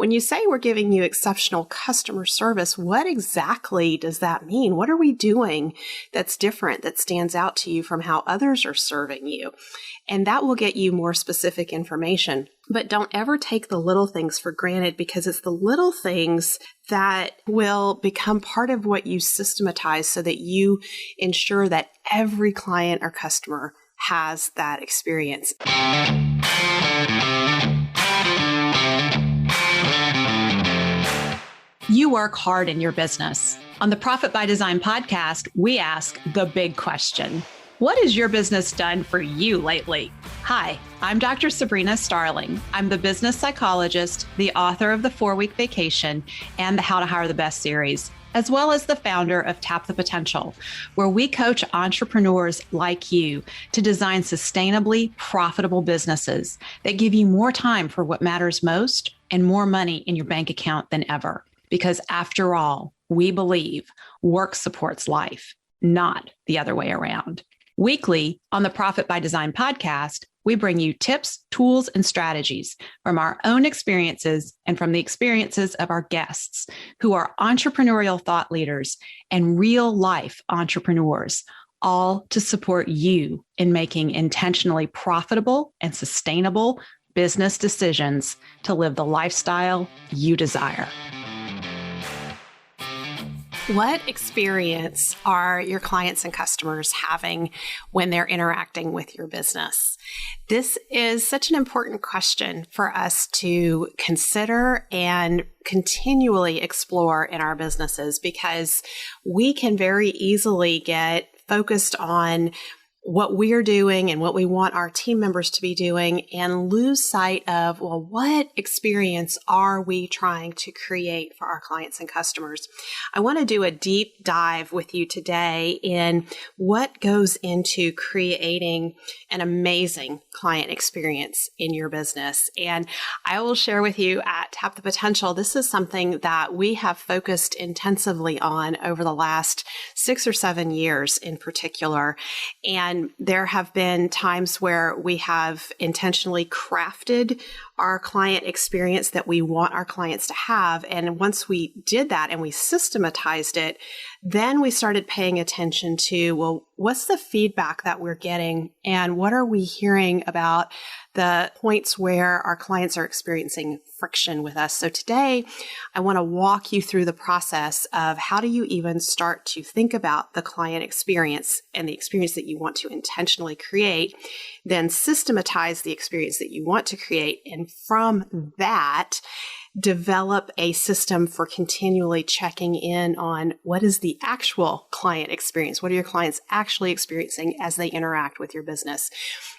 When you say we're giving you exceptional customer service, what exactly does that mean? What are we doing that's different, that stands out to you from how others are serving you? And that will get you more specific information. But don't ever take the little things for granted, because it's the little things that will become part of what you systematize so that you ensure that every client or customer has that experience. You work hard in your business. On the Profit by Design podcast, we ask the big question. What has your business done for you lately? Hi, I'm Dr. Sabrina Starling. I'm the business psychologist, the author of the 4-Week Vacation and the How to Hire the Best series, as well as the founder of Tap the Potential, where we coach entrepreneurs like you to design sustainably profitable businesses that give you more time for what matters most and more money in your bank account than ever. Because after all, we believe work supports life, not the other way around. Weekly on the Profit by Design podcast, we bring you tips, tools, and strategies from our own experiences and from the experiences of our guests who are entrepreneurial thought leaders and real life entrepreneurs, all to support you in making intentionally profitable and sustainable business decisions to live the lifestyle you desire. What experience are your clients and customers having when they're interacting with your business? This is such an important question for us to consider and continually explore in our businesses, because we can very easily get focused on what we're doing and what we want our team members to be doing and lose sight of, well, what experience are we trying to create for our clients and customers? I want to do a deep dive with you today in what goes into creating an amazing client experience in your business. And I will share with you at Tap the Potential, this is something that we have focused intensively on over the last 6 or 7 years in particular. And there have been times where we have intentionally crafted our client experience that we want our clients to have. And once we did that and we systematized it, then we started paying attention to, well, what's the feedback that we're getting and what are we hearing about the points where our clients are experiencing friction with us. So today, I want to walk you through the process of how do you even start to think about the client experience and the experience that you want to intentionally create, then systematize the experience that you want to create, and from that, develop a system for continually checking in on what is the actual client experience. What are your clients actually experiencing as they interact with your business?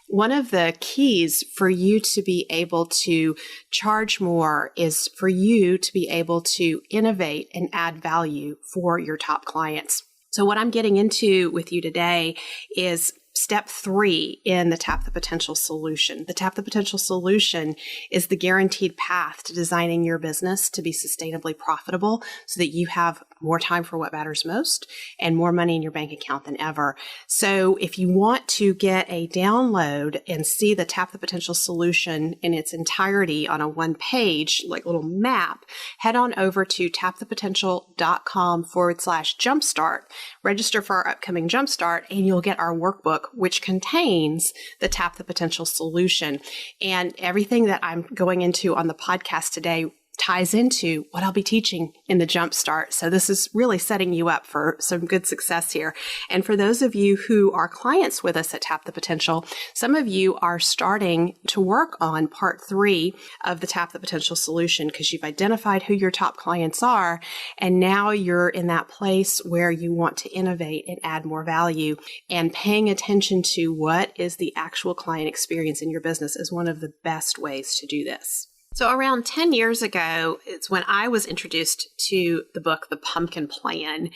One of the keys for you to be able to charge more is for you to be able to innovate and add value for your top clients. So what I'm getting into with you today is step 3 in the Tap the Potential solution. The Tap the Potential solution is the guaranteed path to designing your business to be sustainably profitable so that you have more time for what matters most and more money in your bank account than ever. So if you want to get a download and see the Tap the Potential solution in its entirety on a one-page, like little map, head on over to tapthepotential.com/jumpstart. Register for our upcoming Jumpstart and you'll get our workbook, which contains the Tap the Potential solution. And everything that I'm going into on the podcast today ties into what I'll be teaching in the Jumpstart. So this is really setting you up for some good success here. And for those of you who are clients with us at Tap the Potential, some of you are starting to work on part 3 of the Tap the Potential solution because you've identified who your top clients are. And now you're in that place where you want to innovate and add more value, and paying attention to what is the actual client experience in your business is one of the best ways to do this. So around 10 years ago, it's when I was introduced to the book, The Pumpkin Plan.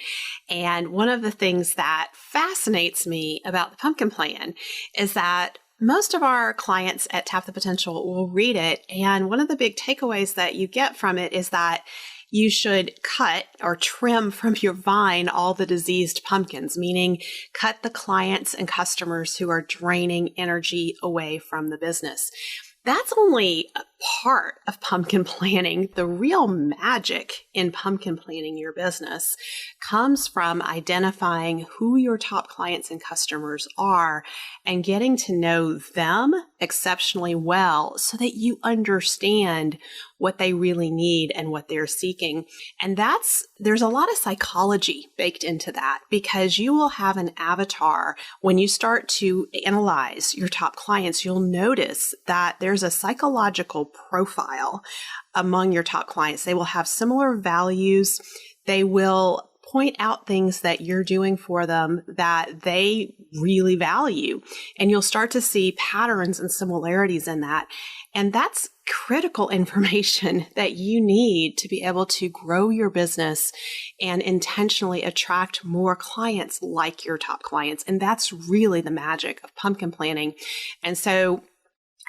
And one of the things that fascinates me about the Pumpkin Plan is that most of our clients at Tap the Potential will read it. And one of the big takeaways that you get from it is that you should cut or trim from your vine all the diseased pumpkins, meaning cut the clients and customers who are draining energy away from the business. That's only part of pumpkin planning, the real magic in pumpkin planning your business comes from identifying who your top clients and customers are and getting to know them exceptionally well so that you understand what they really need and what they're seeking. And there's a lot of psychology baked into that, because you will have an avatar. When you start to analyze your top clients, you'll notice that there's a psychological profile among your top clients. They will have similar values. They will point out things that you're doing for them that they really value. And you'll start to see patterns and similarities in that. And that's critical information that you need to be able to grow your business and intentionally attract more clients like your top clients. And that's really the magic of pumpkin planning. And so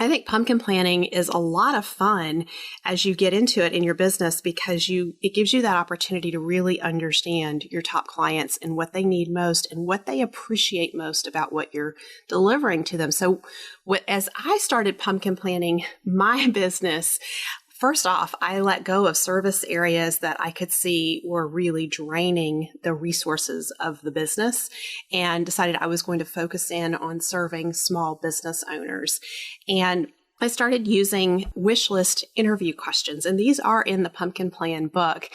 I think pumpkin planning is a lot of fun as you get into it in your business, because it gives you that opportunity to really understand your top clients and what they need most and what they appreciate most about what you're delivering to them. So as I started pumpkin planning my business, first off, I let go of service areas that I could see were really draining the resources of the business and decided I was going to focus in on serving small business owners. And I started using wish list interview questions, and these are in the Pumpkin Plan book.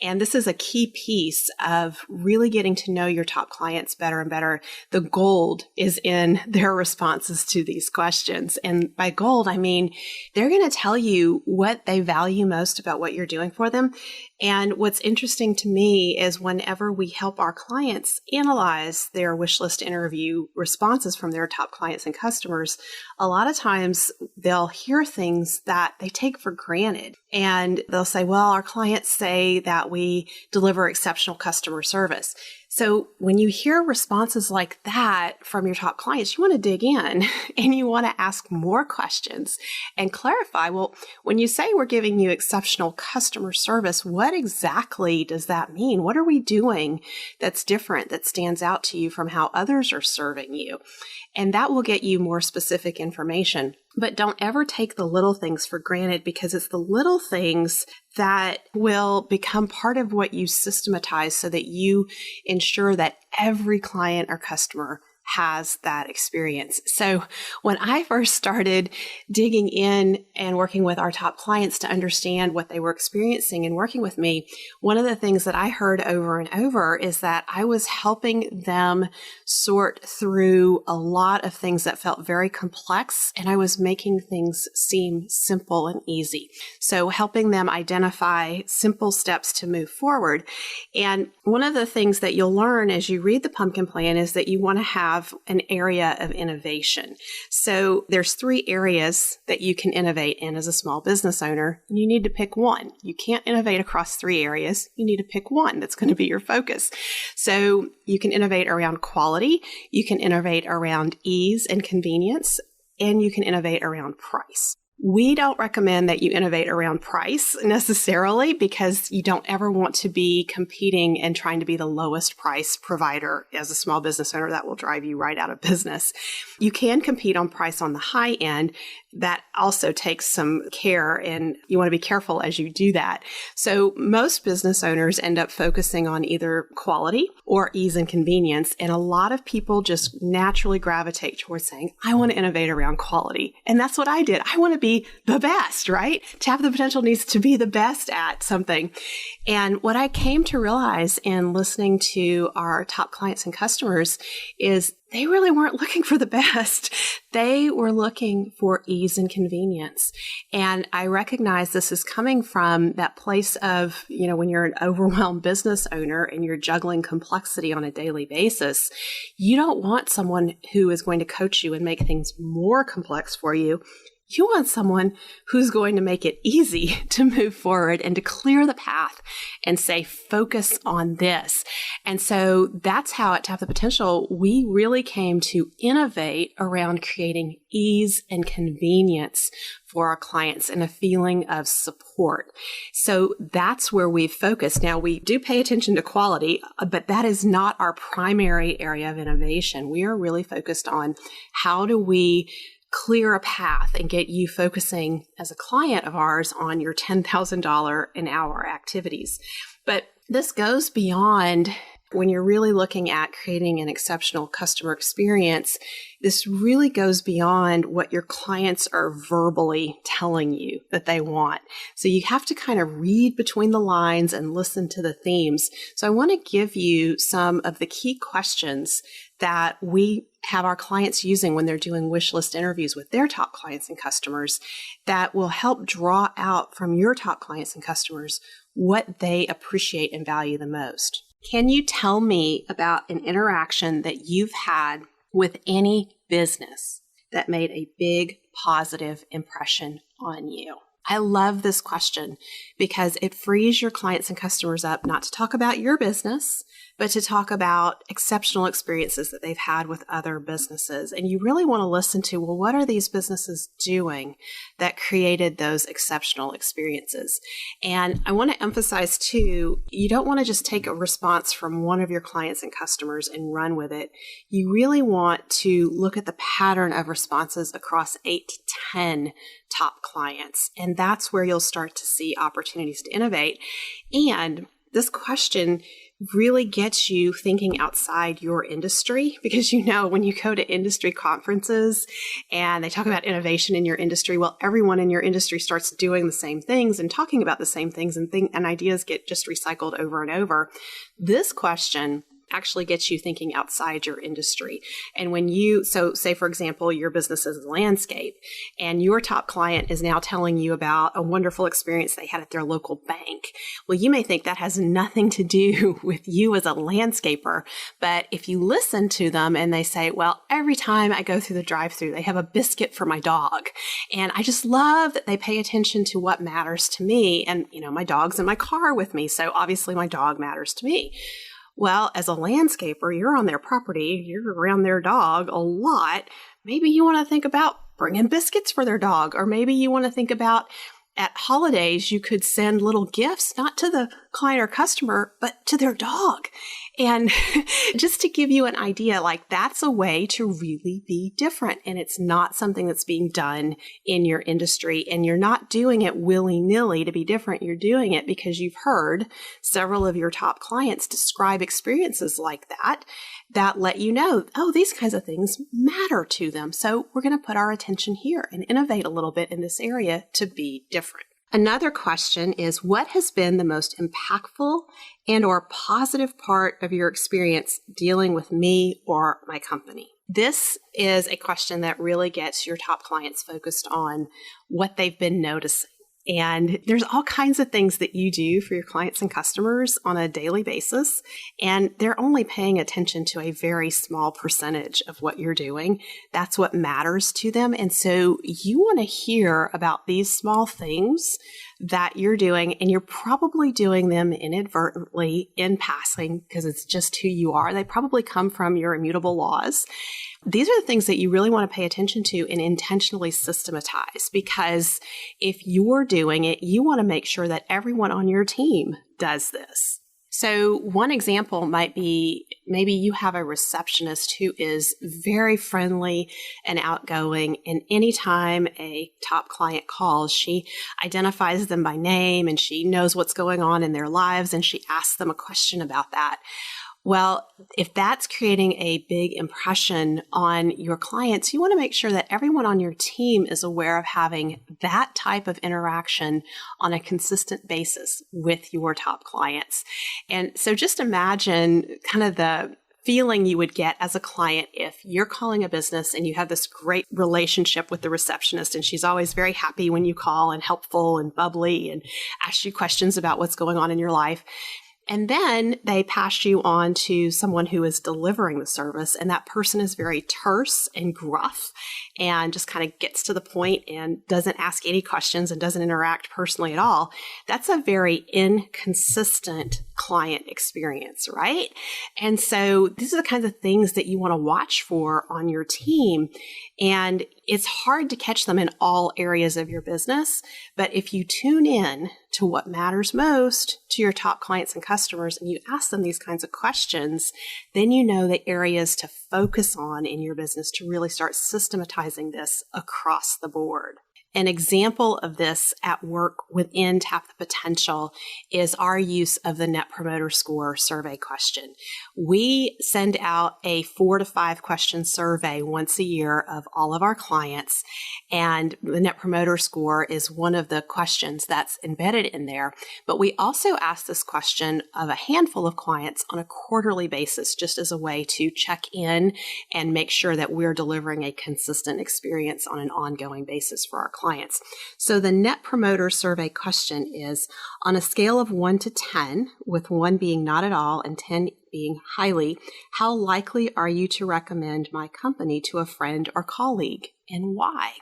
And this is a key piece of really getting to know your top clients better and better. The gold is in their responses to these questions. And by gold, I mean, they're going to tell you what they value most about what you're doing for them. And what's interesting to me is whenever we help our clients analyze their wish list interview responses from their top clients and customers, a lot of times they'll hear things that they take for granted. And they'll say, well, our clients say that we deliver exceptional customer service. So when you hear responses like that from your top clients, you want to dig in and you want to ask more questions and clarify, well, when you say we're giving you exceptional customer service, what exactly does that mean? What are we doing that's different, that stands out to you from how others are serving you? And that will get you more specific information. But don't ever take the little things for granted, because it's the little things that will become part of what you systematize so that you ensure that every client or customer has that experience. So when I first started digging in and working with our top clients to understand what they were experiencing and working with me, one of the things that I heard over and over is that I was helping them sort through a lot of things that felt very complex, and I was making things seem simple and easy. So helping them identify simple steps to move forward. And one of the things that you'll learn as you read the Pumpkin Plan is that you want to have an area of innovation. So there's 3 areas that you can innovate in as a small business owner, and you need to pick one. You can't innovate across 3 areas. You need to pick one that's going to be your focus. So you can innovate around quality, you can innovate around ease and convenience, and you can innovate around price. We don't recommend that you innovate around price necessarily, because you don't ever want to be competing and trying to be the lowest price provider as a small business owner. That will drive you right out of business. You can compete on price on the high end. That also takes some care, and you want to be careful as you do that. So most business owners end up focusing on either quality or ease and convenience. And a lot of people just naturally gravitate towards saying, I want to innovate around quality. And that's what I did. I want to be the best, right? Tap the Potential needs to be the best at something. And what I came to realize in listening to our top clients and customers is they really weren't looking for the best. They were looking for ease and convenience. And I recognize this is coming from that place of, when you're an overwhelmed business owner and you're juggling complexity on a daily basis, you don't want someone who is going to coach you and make things more complex for you. You want someone who's going to make it easy to move forward and to clear the path and say, focus on this. And so that's how at Tap the Potential, we really came to innovate around creating ease and convenience for our clients and a feeling of support. So that's where we focus. Now, we do pay attention to quality, but that is not our primary area of innovation. We are really focused on how do we clear a path and get you focusing as a client of ours on your $10,000 an hour activities. But this goes beyond when you're really looking at creating an exceptional customer experience. This really goes beyond what your clients are verbally telling you that they want. So you have to kind of read between the lines and listen to the themes. So I want to give you some of the key questions that we have our clients using when they're doing wish list interviews with their top clients and customers that will help draw out from your top clients and customers what they appreciate and value the most. Can you tell me about an interaction that you've had with any business that made a big positive impression on you? I love this question because it frees your clients and customers up not to talk about your business, but to talk about exceptional experiences that they've had with other businesses. And you really want to listen to, well, what are these businesses doing that created those exceptional experiences? And I want to emphasize too, you don't want to just take a response from one of your clients and customers and run with it. You really want to look at the pattern of responses across 8 to 10 top clients. And that's where you'll start to see opportunities to innovate. And this question really gets you thinking outside your industry, because when you go to industry conferences and they talk about innovation in your industry, well, everyone in your industry starts doing the same things and talking about the same things, and ideas get just recycled over and over. This question actually gets you thinking outside your industry. And so say, for example, your business is landscape and your top client is now telling you about a wonderful experience they had at their local bank. Well, you may think that has nothing to do with you as a landscaper, but if you listen to them and they say, well, every time I go through the drive-thru, they have a biscuit for my dog. And I just love that they pay attention to what matters to me. And, my dog's in my car with me. So obviously my dog matters to me. Well, as a landscaper, you're on their property, you're around their dog a lot. Maybe you want to think about bringing biscuits for their dog, or maybe you want to think about at holidays, you could send little gifts, not to the client or customer, but to their dog. And just to give you an idea, that's a way to really be different. And it's not something that's being done in your industry. And you're not doing it willy-nilly to be different. You're doing it because you've heard several of your top clients describe experiences like that let you know, oh, these kinds of things matter to them. So we're going to put our attention here and innovate a little bit in this area to be different. Another question is, what has been the most impactful and or positive part of your experience dealing with me or my company? This is a question that really gets your top clients focused on what they've been noticing. And there's all kinds of things that you do for your clients and customers on a daily basis, and they're only paying attention to a very small percentage of what you're doing. That's what matters to them. And so you want to hear about these small things that you're doing, and you're probably doing them inadvertently in passing because it's just who you are. They probably come from your immutable laws. These are the things that you really want to pay attention to and intentionally systematize, because if you're doing it, you want to make sure that everyone on your team does this. So one example might be maybe you have a receptionist who is very friendly and outgoing, and anytime a top client calls, she identifies them by name and she knows what's going on in their lives and she asks them a question about that. Well, if that's creating a big impression on your clients, you want to make sure that everyone on your team is aware of having that type of interaction on a consistent basis with your top clients. And so just imagine kind of the feeling you would get as a client if you're calling a business and you have this great relationship with the receptionist, and she's always very happy when you call and helpful and bubbly and asks you questions about what's going on in your life. And then they pass you on to someone who is delivering the service, and that person is very terse and gruff and just kind of gets to the point and doesn't ask any questions and doesn't interact personally at all. That's a very inconsistent client experience, right? And so these are the kinds of things that you want to watch for on your team. And it's hard to catch them in all areas of your business. But if you tune in to what matters most to your top clients and customers, and you ask them these kinds of questions, then you know the areas to focus on in your business to really start systematizing this across the board. An example of this at work within Tap the Potential is our use of the Net Promoter Score survey question. We send out a 4 to 5 question survey once a year of all of our clients, and the Net Promoter Score is one of the questions that's embedded in there. But we also ask this question of a handful of clients on a quarterly basis, just as a way to check in and make sure that we're delivering a consistent experience on an ongoing basis for our clients. So the Net Promoter Survey question is, on a scale of 1 to 10, with 1 being not at all and 10 being highly, how likely are you to recommend my company to a friend or colleague, and why?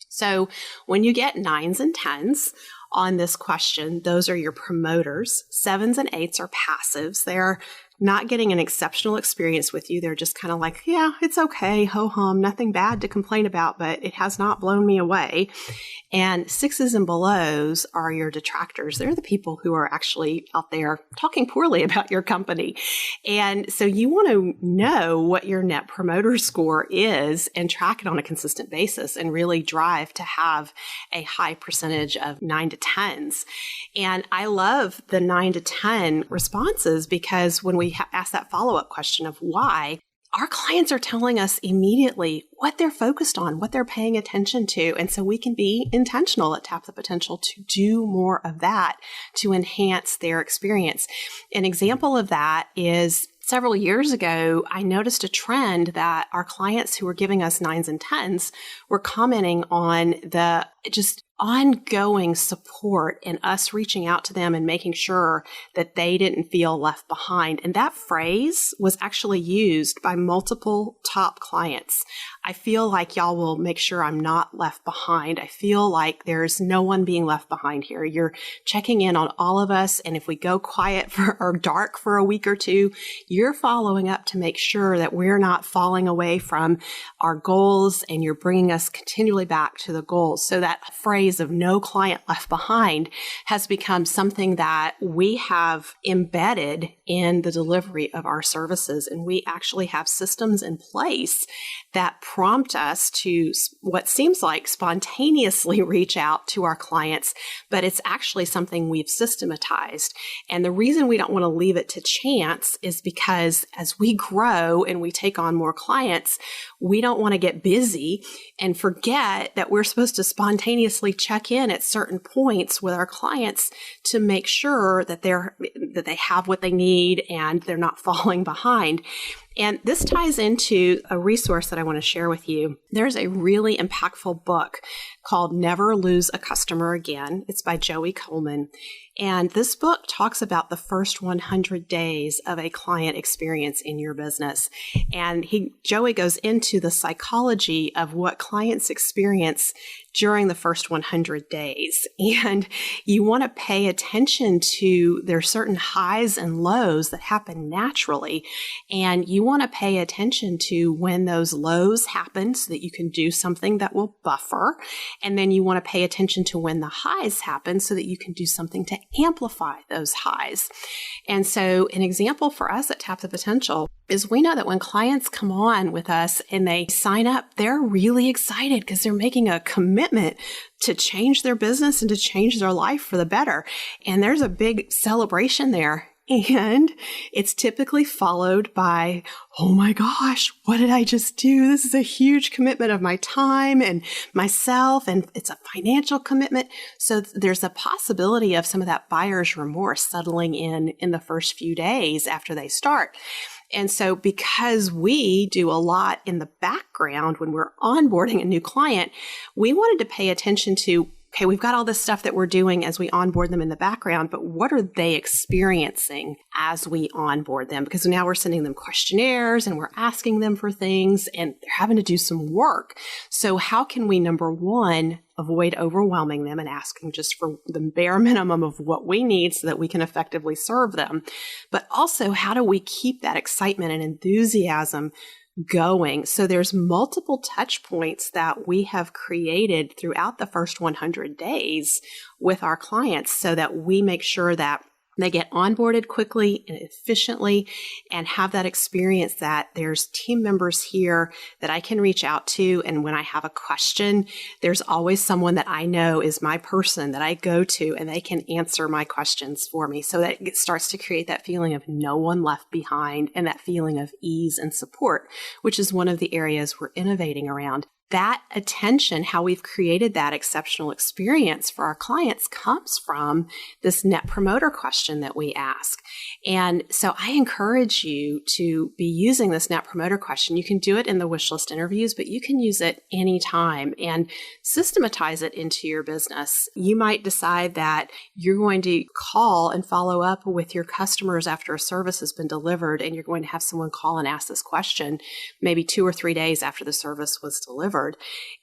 So when you get 9s and 10s on this question, those are your promoters. 7s and 8s are passives. They're not getting an exceptional experience with you. They're just kind of like, yeah, it's okay, ho-hum, nothing bad to complain about, but it has not blown me away. And 6s and belows are your detractors. They're the people who are actually out there talking poorly about your company. And so you want to know what your Net Promoter Score is and track it on a consistent basis and really drive to have a high percentage of 9 to 10s. And I love the 9 to 10 responses because when we ask that follow-up question of why, our clients are telling us immediately what they're focused on, what they're paying attention to. And so we can be intentional at Tap the Potential to do more of that to enhance their experience. An example of that is several years ago, I noticed a trend that our clients who were giving us 9s and 10s were commenting on the just ongoing support and us reaching out to them and making sure that they didn't feel left behind. And that phrase was actually used by multiple top clients. I feel like y'all will make sure I'm not left behind. I feel like there's no one being left behind here. You're checking in on all of us. And if we go quiet or dark for a week or two, you're following up to make sure that we're not falling away from our goals and you're bringing us continually back to the goals. So that phrase of no client left behind has become something that we have embedded in the delivery of our services. And we actually have systems in place that prompt us to what seems like spontaneously reach out to our clients, but it's actually something we've systematized. And the reason we don't want to leave it to chance is because as we grow and we take on more clients, we don't want to get busy and forget that we're supposed to spontaneously check in at certain points with our clients to make sure that they have what they need and they're not falling behind. And this ties into a resource that I want to share with you. There's a really impactful book called Never Lose a Customer Again. It's by Joey Coleman. And this book talks about the first 100 days of a client experience in your business. And Joey goes into the psychology of what clients experience during the first 100 days. And you want to pay attention to there's certain highs and lows that happen naturally. And you want to pay attention to when those lows happen so that you can do something that will buffer. And then you want to pay attention to when the highs happen so that you can do something to amplify those highs. And so an example for us at Tap the Potential is we know that when clients come on with us and they sign up, they're really excited because they're making a commitment to change their business and to change their life for the better. And there's a big celebration there. And it's typically followed by, oh my gosh, what did I just do? This is a huge commitment of my time and myself, and it's a financial commitment. So there's a possibility of some of that buyer's remorse settling in the first few days after they start. And so because we do a lot in the background when we're onboarding a new client, we wanted to pay attention to, okay, we've got all this stuff that we're doing as we onboard them in the background, but what are they experiencing as we onboard them? Because now we're sending them questionnaires and we're asking them for things and they're having to do some work. So how can we, number one, avoid overwhelming them and asking just for the bare minimum of what we need so that we can effectively serve them. But also, how do we keep that excitement and enthusiasm going? So there's multiple touch points that we have created throughout the first 100 days with our clients so that we make sure that they get onboarded quickly and efficiently and have that experience that there's team members here that I can reach out to. And when I have a question, there's always someone that I know is my person that I go to and they can answer my questions for me. So that it starts to create that feeling of no one left behind and that feeling of ease and support, which is one of the areas we're innovating around. That attention, how we've created that exceptional experience for our clients, comes from this net promoter question that we ask. And so I encourage you to be using this net promoter question. You can do it in the wish list interviews, but you can use it anytime and systematize it into your business. You might decide that you're going to call and follow up with your customers after a service has been delivered, and you're going to have someone call and ask this question maybe 2 or 3 days after the service was delivered.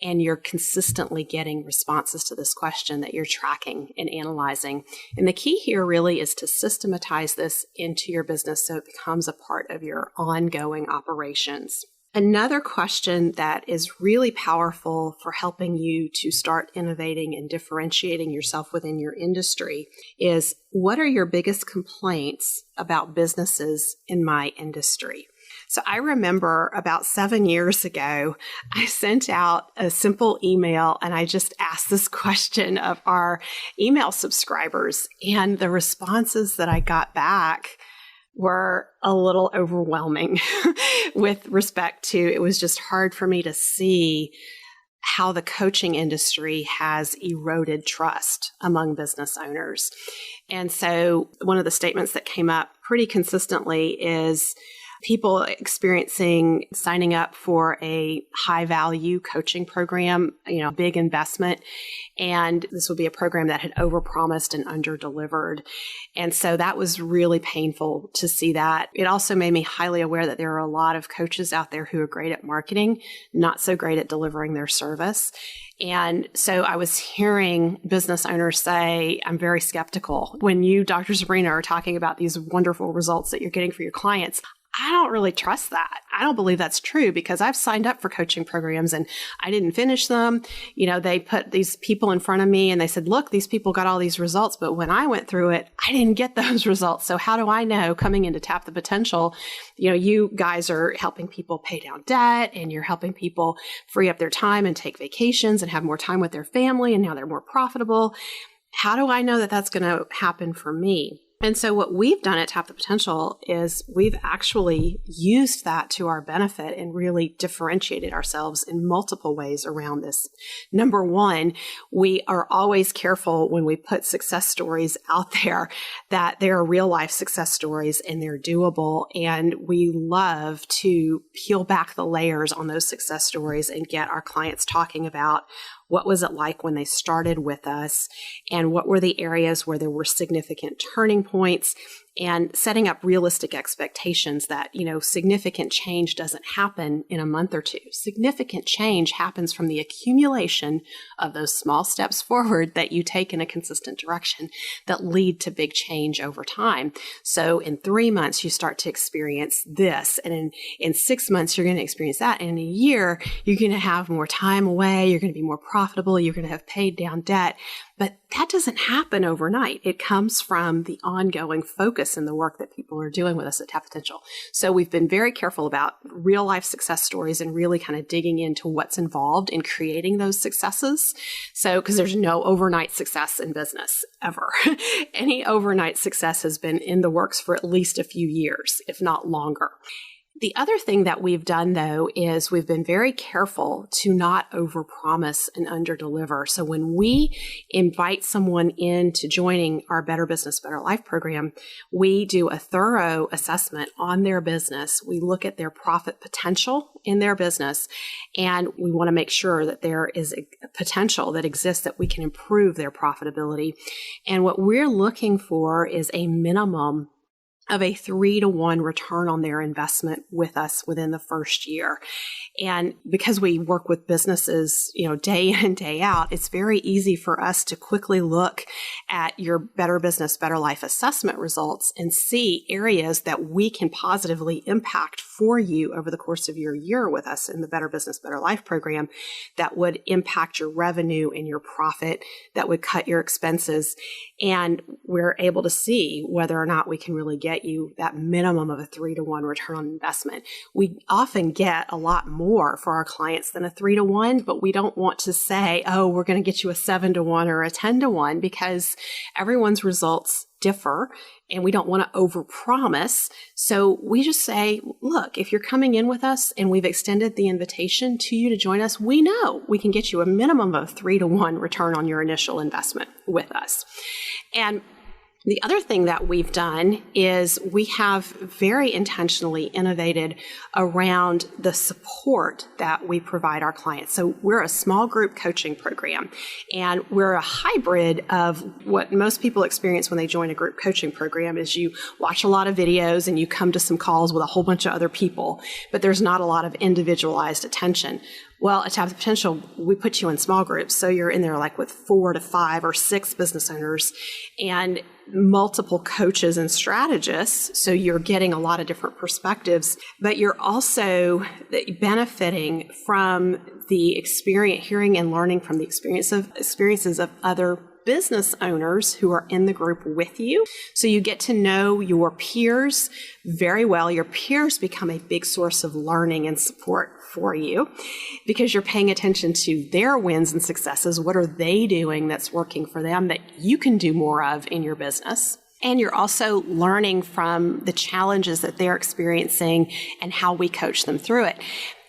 And you're consistently getting responses to this question that you're tracking and analyzing. And the key here really is to systematize this into your business so it becomes a part of your ongoing operations. Another question that is really powerful for helping you to start innovating and differentiating yourself within your industry is, what are your biggest complaints about businesses in my industry? So I remember about 7 years ago, I sent out a simple email and I just asked this question of our email subscribers. And the responses that I got back were a little overwhelming with respect to, it was just hard for me to see how the coaching industry has eroded trust among business owners. And so one of the statements that came up pretty consistently is people experiencing signing up for a high value coaching program, big investment. And this would be a program that had overpromised and underdelivered. And so that was really painful to see that. It also made me highly aware that there are a lot of coaches out there who are great at marketing, not so great at delivering their service. And so I was hearing business owners say, I'm very skeptical. When you, Dr. Sabrina, are talking about these wonderful results that you're getting for your clients, I don't really trust that. I don't believe that's true because I've signed up for coaching programs and I didn't finish them. They put these people in front of me and they said, look, these people got all these results. But when I went through it, I didn't get those results. So how do I know coming in to Tap the Potential, you guys are helping people pay down debt and you're helping people free up their time and take vacations and have more time with their family. And now they're more profitable. How do I know that that's going to happen for me? And so what we've done at Tap the Potential is we've actually used that to our benefit and really differentiated ourselves in multiple ways around this. Number one, we are always careful when we put success stories out there that they are real life success stories and they're doable. And we love to peel back the layers on those success stories and get our clients talking about what was it like when they started with us and what were the areas where there were significant turning points, and setting up realistic expectations that, significant change doesn't happen in a month or two. Significant change happens from the accumulation of those small steps forward that you take in a consistent direction that lead to big change over time. So in 3 months, you start to experience this. And in 6 months, you're going to experience that. And in a year, you're going to have more time away. You're going to be more profitable. You're going to have paid down debt. But that doesn't happen overnight. It comes from the ongoing focus and the work that people are doing with us at Tap Potential. So we've been very careful about real life success stories and really kind of digging into what's involved in creating those successes. So, because there's no overnight success in business ever. Any overnight success has been in the works for at least a few years, if not longer. The other thing that we've done, though, is we've been very careful to not overpromise and underdeliver. So when we invite someone into joining our Better Business, Better Life program, we do a thorough assessment on their business. We look at their profit potential in their business, and we want to make sure that there is a potential that exists that we can improve their profitability. And what we're looking for is a minimum of a 3-to-1 return on their investment with us within the first year. And because we work with businesses, day in and day out, it's very easy for us to quickly look at your Better Business, Better Life assessment results and see areas that we can positively impact for you over the course of your year with us in the Better Business, Better Life program that would impact your revenue and your profit, that would cut your expenses. And we're able to see whether or not we can really get you that minimum of a 3-to-1 return on investment. We often get a lot more for our clients than a 3-to-1, but we don't want to say, oh, we're going to get you a 7-to-1 or a 10-to-1 because everyone's results differ and we don't want to overpromise. So we just say, look, if you're coming in with us and we've extended the invitation to you to join us, we know we can get you a minimum of 3-to-1 return on your initial investment with us. And the other thing that we've done is we have very intentionally innovated around the support that we provide our clients. So we're a small group coaching program, and we're a hybrid of what most people experience when they join a group coaching program is you watch a lot of videos and you come to some calls with a whole bunch of other people, but there's not a lot of individualized attention. Well, at Tap the Potential, we put you in small groups. So you're in there like with 4 to 5 or 6 business owners and multiple coaches and strategists. So you're getting a lot of different perspectives, but you're also benefiting from the experience, hearing and learning from the experiences of other business owners who are in the group with you. So you get to know your peers very well. Your peers become a big source of learning and support for you because you're paying attention to their wins and successes. What are they doing that's working for them that you can do more of in your business? And you're also learning from the challenges that they're experiencing and how we coach them through it.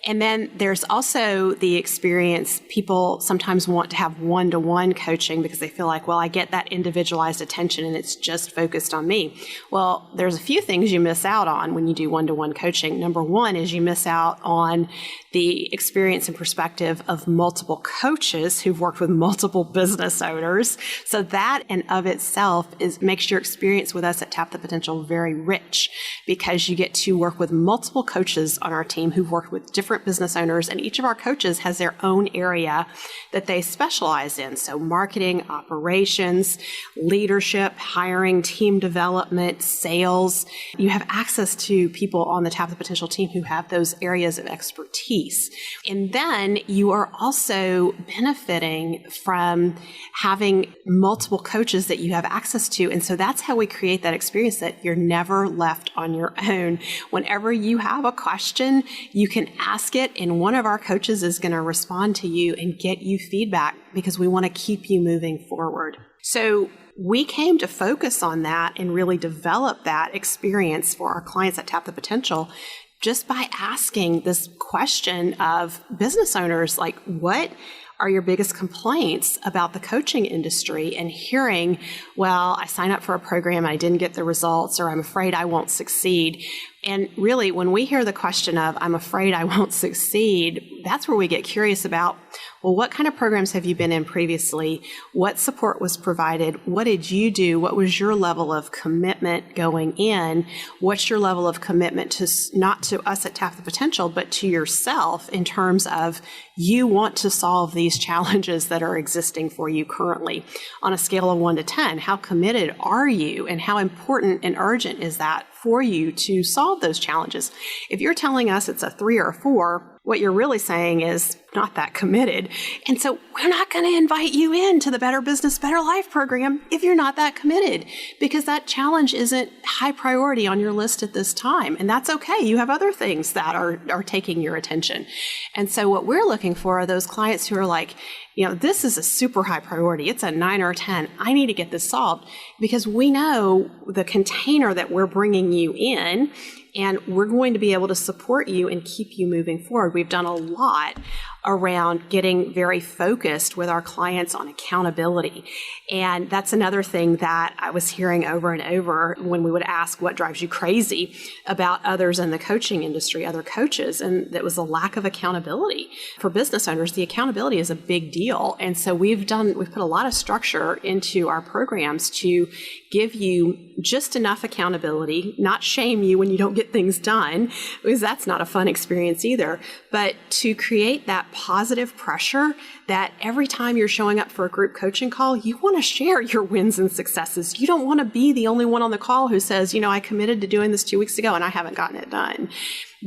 And then there's also the experience, people sometimes want to have one-to-one coaching because they feel like, well, I get that individualized attention and it's just focused on me. Well, there's a few things you miss out on when you do one-to-one coaching. Number one is you miss out on the experience and perspective of multiple coaches who've worked with multiple business owners. So that in of itself makes your experience with us at Tap the Potential very rich because you get to work with multiple coaches on our team who've worked with different business owners, and each of our coaches has their own area that they specialize in. So marketing, operations, leadership, hiring, team development, sales. You have access to people on the Tap the Potential team who have those areas of expertise. And then you are also benefiting from having multiple coaches that you have access to. And so that's how we create that experience that you're never left on your own. Whenever you have a question, you can ask it, and one of our coaches is going to respond to you and get you feedback because we want to keep you moving forward. So we came to focus on that and really develop that experience for our clients at Tap the Potential just by asking this question of business owners, like, what are your biggest complaints about the coaching industry? And hearing, well, I signed up for a program, I didn't get the results, or I'm afraid I won't succeed. And really, when we hear the question of, I'm afraid I won't succeed, that's where we get curious about, well, what kind of programs have you been in previously? What support was provided? What did you do? What was your level of commitment going in? What's your level of commitment to not to us at Tap the Potential, but to yourself in terms of you want to solve these challenges that are existing for you currently? On a scale of 1 to 10, how committed are you, and how important and urgent is that for you to solve those challenges? If you're telling us it's a 3 or a 4, what you're really saying is not that committed. And so we're not going to invite you into the Better Business, Better Life program if you're not that committed, because that challenge isn't high priority on your list at this time. And that's okay. You have other things that are taking your attention. And so what we're looking for are those clients who are like, this is a super high priority. It's a 9 or a 10. I need to get this solved because we know the container that we're bringing you in, and we're going to be able to support you and keep you moving forward. We've done a lot around getting very focused with our clients on accountability. And that's another thing that I was hearing over and over when we would ask what drives you crazy about others in the coaching industry, other coaches, and that was a lack of accountability. For business owners, the accountability is a big deal. And so we've put a lot of structure into our programs to give you just enough accountability, not shame you when you don't get things done, because that's not a fun experience either, but to create that positive pressure that every time you're showing up for a group coaching call, you want to share your wins and successes. You don't want to be the only one on the call who says, I committed to doing this 2 weeks ago and I haven't gotten it done,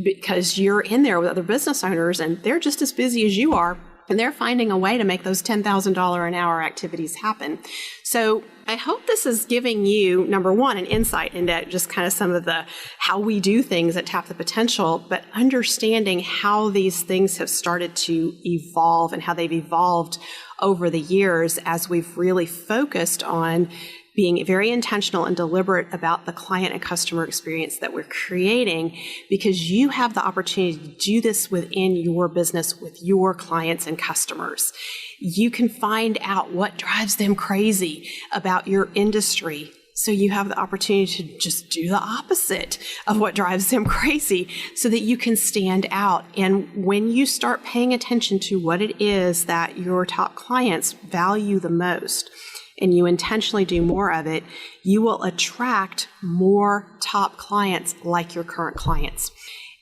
because you're in there with other business owners and they're just as busy as you are. And they're finding a way to make those $10,000 an hour activities happen. So I hope this is giving you, number one, an insight into just kind of some of the how we do things at Tap the Potential, but understanding how these things have started to evolve and how they've evolved over the years as we've really focused on being very intentional and deliberate about the client and customer experience that we're creating, because you have the opportunity to do this within your business with your clients and customers. You can find out what drives them crazy about your industry. So you have the opportunity to just do the opposite of what drives them crazy so that you can stand out. And when you start paying attention to what it is that your top clients value the most, and you intentionally do more of it, you will attract more top clients like your current clients.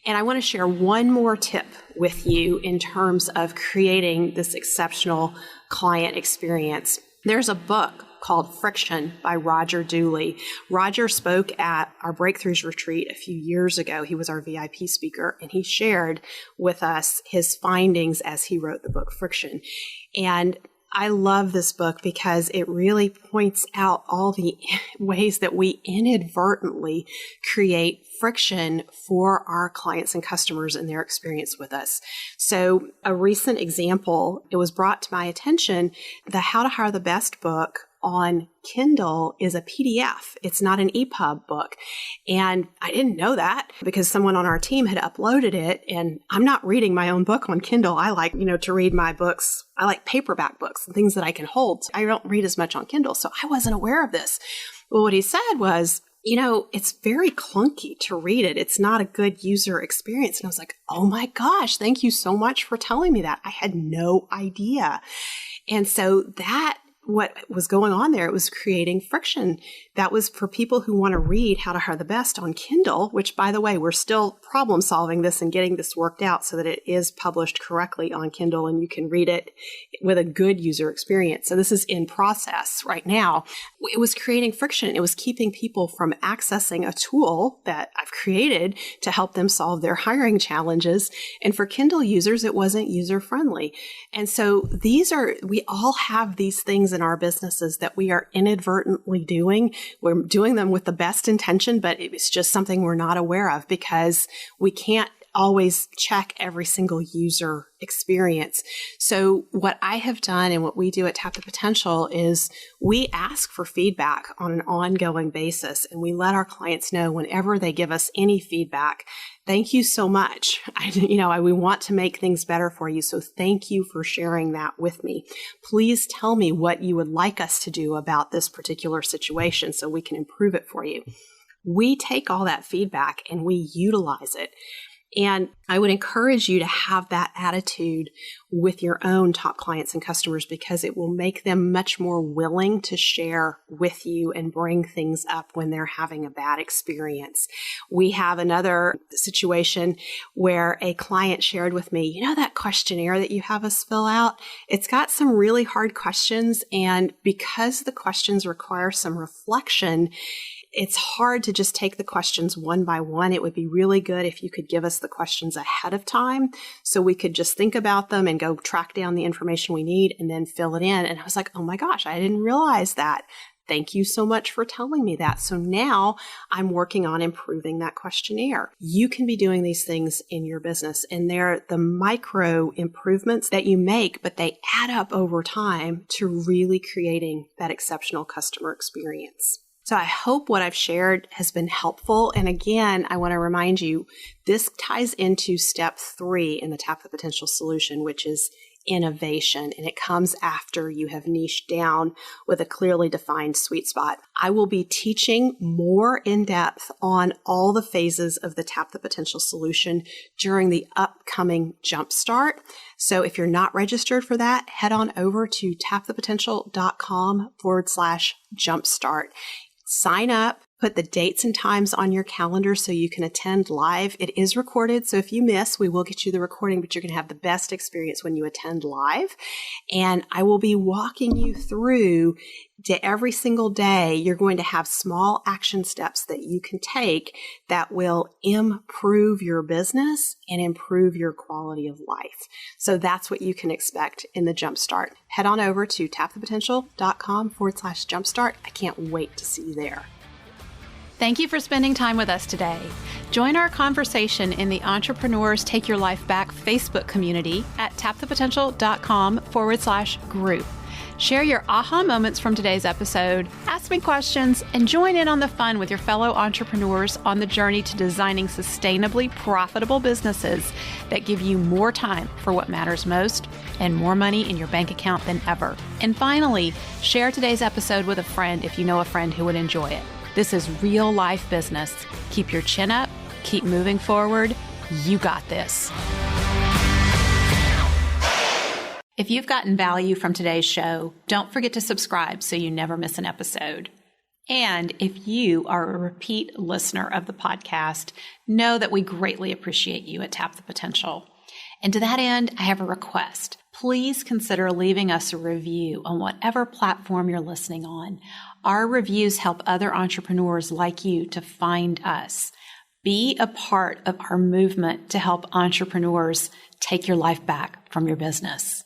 And I want to share one more tip with you in terms of creating this exceptional client experience. There's a book called Friction by Roger Dooley. Roger spoke at our Breakthroughs retreat a few years ago. He was our VIP speaker, and he shared with us his findings as he wrote the book Friction. And I love this book because it really points out all the ways that we inadvertently create friction for our clients and customers in their experience with us. So a recent example, it was brought to my attention, the How to Hire the Best book on Kindle is a PDF. It's not an EPUB book. And I didn't know that because someone on our team had uploaded it. And I'm not reading my own book on Kindle. I like, to read my books. I like paperback books and things that I can hold. I don't read as much on Kindle. So I wasn't aware of this. Well, what he said was, it's very clunky to read it. It's not a good user experience. And I was like, oh my gosh, thank you so much for telling me that. I had no idea. And so what was going on there, it was creating friction. That was for people who want to read How to Hire the Best on Kindle, which, by the way, we're still problem solving this and getting this worked out so that it is published correctly on Kindle and you can read it with a good user experience. So this is in process right now. It was creating friction. It was keeping people from accessing a tool that I've created to help them solve their hiring challenges. And for Kindle users, it wasn't user friendly. And so we all have these things in our businesses that we are inadvertently doing. We're doing them with the best intention, but it's just something we're not aware of because we can't always check every single user experience. So what I have done and what we do at Tap the Potential is we ask for feedback on an ongoing basis, and we let our clients know whenever they give us any feedback, thank you so much. We want to make things better for you. So thank you for sharing that with me. Please tell me what you would like us to do about this particular situation so we can improve it for you. We take all that feedback and we utilize it. And I would encourage you to have that attitude with your own top clients and customers because it will make them much more willing to share with you and bring things up when they're having a bad experience. We have another situation where a client shared with me, that questionnaire that you have us fill out, it's got some really hard questions. And because the questions require some reflection, it's hard to just take the questions one by one. It would be really good if you could give us the questions ahead of time so we could just think about them and go track down the information we need and then fill it in. And I was like, oh my gosh, I didn't realize that. Thank you so much for telling me that. So now I'm working on improving that questionnaire. You can be doing these things in your business, and they're the micro improvements that you make, but they add up over time to really creating that exceptional customer experience. So I hope what I've shared has been helpful. And again, I want to remind you, this ties into step 3 in the Tap the Potential solution, which is innovation. And it comes after you have niched down with a clearly defined sweet spot. I will be teaching more in depth on all the phases of the Tap the Potential solution during the upcoming Jumpstart. So if you're not registered for that, head on over to tapthepotential.com/Jumpstart. Sign up, put the dates and times on your calendar so you can attend live. It is recorded, so if you miss, we will get you the recording, but you're going to have the best experience when you attend live. And I will be walking you through to every single day. You're going to have small action steps that you can take that will improve your business and improve your quality of life. So that's what you can expect in the Jumpstart. Head on over to tapthepotential.com/Jumpstart. I can't wait to see you there. Thank you for spending time with us today. Join our conversation in the Entrepreneurs Take Your Life Back Facebook community at tapthepotential.com/group. Share your aha moments from today's episode, ask me questions, and join in on the fun with your fellow entrepreneurs on the journey to designing sustainably profitable businesses that give you more time for what matters most and more money in your bank account than ever. And finally, share today's episode with a friend if you know a friend who would enjoy it. This is real life business. Keep your chin up, keep moving forward. You got this. If you've gotten value from today's show, don't forget to subscribe so you never miss an episode. And if you are a repeat listener of the podcast, know that we greatly appreciate you at Tap the Potential. And to that end, I have a request. Please consider leaving us a review on whatever platform you're listening on. Our reviews help other entrepreneurs like you to find us. Be a part of our movement to help entrepreneurs take your life back from your business.